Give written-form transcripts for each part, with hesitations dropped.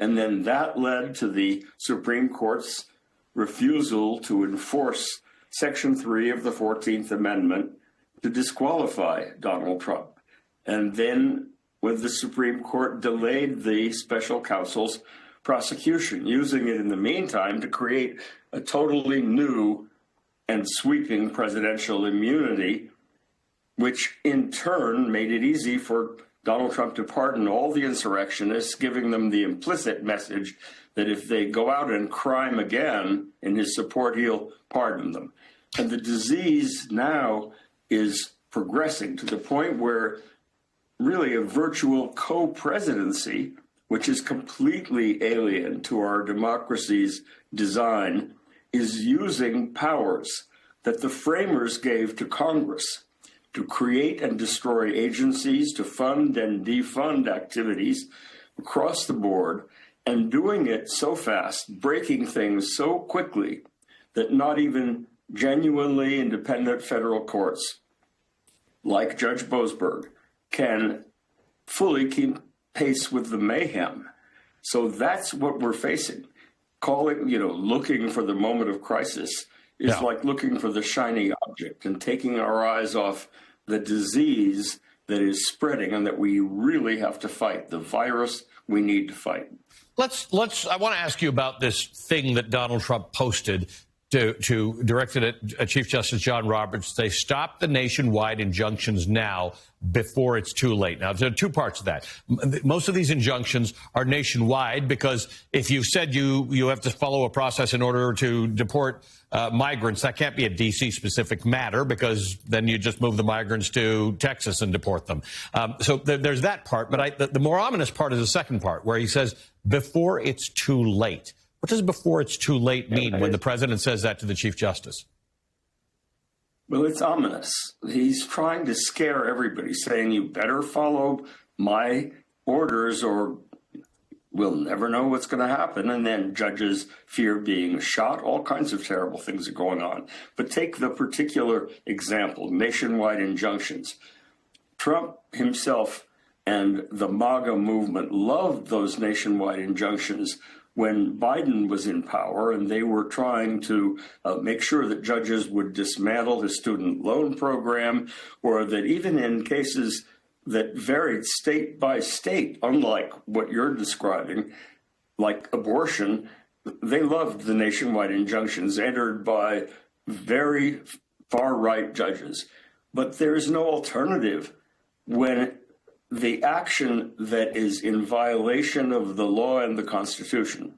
And then that led to the Supreme Court's refusal to enforce Section 3 of the 14th Amendment to disqualify Donald Trump. And then when the Supreme Court delayed the special counsel's prosecution, using it in the meantime to create a totally new and sweeping presidential immunity, which in turn made it easy for Donald Trump to pardon all the insurrectionists, giving them the implicit message that if they go out and crime again in his support, he'll pardon them. And the disease now is progressing to the point where really a virtual co-presidency, which is completely alien to our democracy's design, is using powers that the framers gave to Congress to create and destroy agencies, to fund and defund activities across the board, and doing it so fast, breaking things so quickly that not even genuinely independent federal courts, like Judge Boasberg, can fully keep pace with the mayhem. So that's what we're facing. Looking for the moment of crisis is like looking for the shiny object and taking our eyes off the disease that is spreading and that we really have to fight, the virus we need to fight. I want to ask you about this thing that Donald Trump posted directed at Chief Justice John Roberts. They stop the nationwide injunctions now before it's too late. Now, there are two parts of that. Most of these injunctions are nationwide because if you said you have to follow a process in order to deport migrants, that can't be a D.C.-specific matter because then you just move the migrants to Texas and deport them. So there's that part. But the more ominous part is the second part, where he says, before it's too late. What does before it's too late mean when the president says that to the Chief Justice? Well, it's ominous. He's trying to scare everybody, saying you better follow my orders or we'll never know what's going to happen. And then judges fear being shot. All kinds of terrible things are going on. But take the particular example, nationwide injunctions. Trump himself and the MAGA movement loved those nationwide injunctions when Biden was in power, and they were trying to make sure that judges would dismantle his student loan program, or that even in cases that varied state by state, unlike what you're describing, like abortion, they loved the nationwide injunctions entered by very far-right judges. But there is no alternative when the action that is in violation of the law and the Constitution,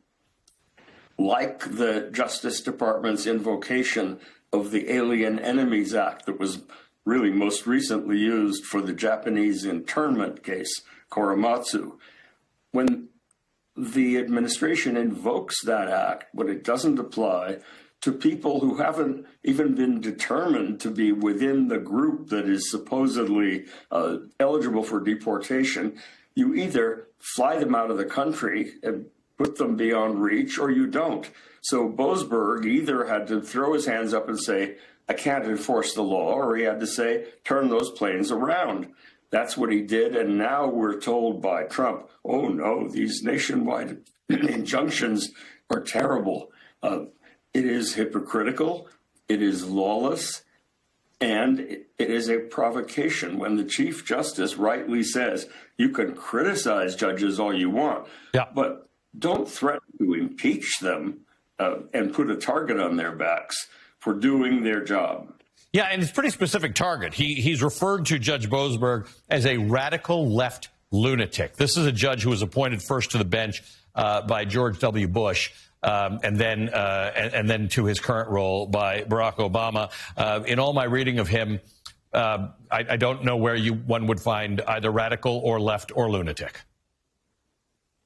like the Justice Department's invocation of the Alien Enemies Act that was really most recently used for the Japanese internment case, Korematsu. When the administration invokes that act, when it doesn't apply to people who haven't even been determined to be within the group that is supposedly eligible for deportation, you either fly them out of the country and put them beyond reach, or you don't. So Boasberg either had to throw his hands up and say, I can't enforce the law, or he had to say, turn those planes around. That's what he did, and now we're told by Trump, oh no, these nationwide injunctions are terrible. It is hypocritical, it is lawless, and it is a provocation when the Chief Justice rightly says, you can criticize judges all you want, but don't threaten to impeach them and put a target on their backs for doing their job. Yeah, and it's a pretty specific target. He's referred to Judge Boasberg as a radical left lunatic. This is a judge who was appointed first to the bench by George W. Bush. And then to his current role by Barack Obama. In all my reading of him, I don't know where one would find either radical or left or lunatic.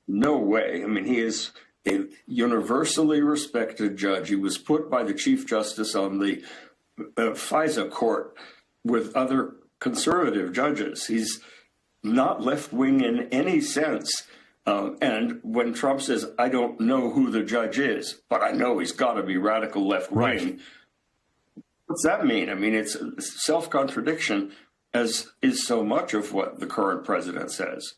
No way. I mean, he is a universally respected judge. He was put by the Chief Justice on the FISA court with other conservative judges. He's not left-wing in any sense. And when Trump says, I don't know who the judge is, but I know he's got to be radical left-wing, right. What's that mean? I mean, it's self-contradiction, as is so much of what the current president says.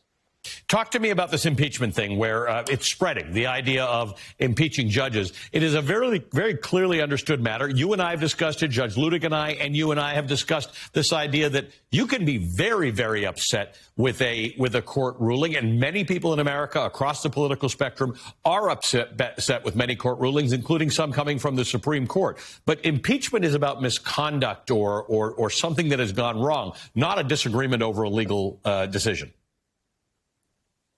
Talk to me about this impeachment thing where it's spreading, the idea of impeaching judges. It is a very, very clearly understood matter. You and I have discussed it, Judge Ludick and I, and you and I have discussed this idea that you can be very, very upset with a court ruling. And many people in America across the political spectrum are upset with many court rulings, including some coming from the Supreme Court. But impeachment is about misconduct or something that has gone wrong, not a disagreement over a legal decision.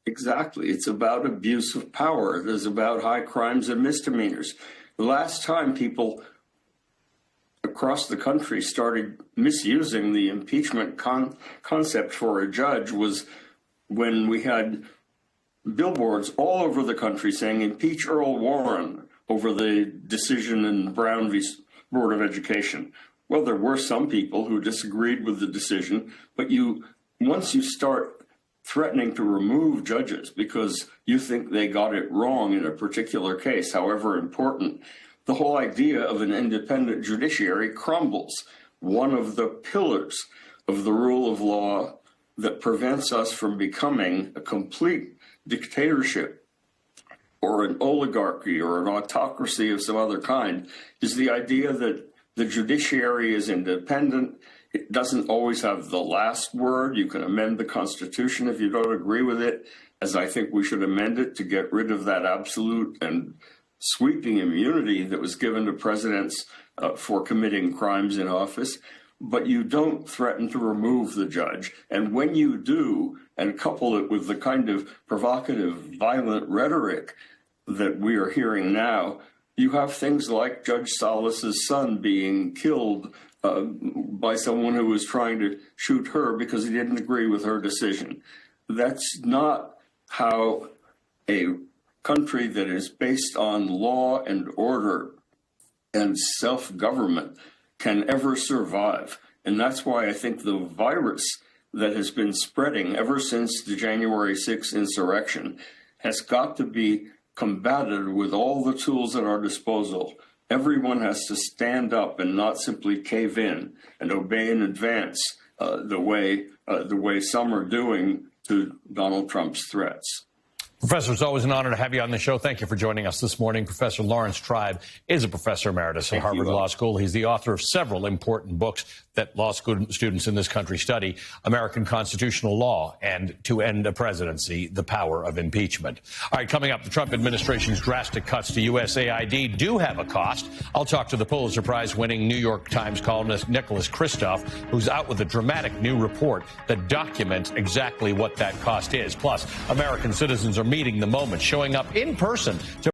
Exactly. It's about abuse of power. It is about high crimes and misdemeanors. The last time people across the country started misusing the impeachment concept for a judge was when we had billboards all over the country saying impeach Earl Warren over the decision in Brown v. Board of Education. Well, there were some people who disagreed with the decision, but once you start threatening to remove judges because you think they got it wrong in a particular case, however important, the whole idea of an independent judiciary crumbles. One of the pillars of the rule of law that prevents us from becoming a complete dictatorship or an oligarchy or an autocracy of some other kind is the idea that the judiciary is independent. It doesn't always have the last word. You can amend the Constitution if you don't agree with it, as I think we should amend it to get rid of that absolute and sweeping immunity that was given to presidents for committing crimes in office. But you don't threaten to remove the judge. And when you do, and couple it with the kind of provocative, violent rhetoric that we are hearing now, you have things like Judge Salas's son being killed by someone who was trying to shoot her because he didn't agree with her decision. That's not how a country that is based on law and order and self-government can ever survive. And that's why I think the virus that has been spreading ever since the January 6th insurrection has got to be combated with all the tools at our disposal. Everyone has to stand up and not simply cave in and obey in advance the way some are doing to Donald Trump's threats. Professor, it's always an honor to have you on the show. Thank you for joining us this morning. Professor Lawrence Tribe is a professor emeritus at Harvard Law School. He's the author of several important books that law students in this country study: American Constitutional Law and To End a Presidency, The Power of Impeachment. All right, coming up, the Trump administration's drastic cuts to USAID do have a cost. I'll talk to the Pulitzer Prize-winning New York Times columnist Nicholas Kristof, who's out with a dramatic new report that documents exactly what that cost is. Plus, American citizens are meeting the moment, showing up in person to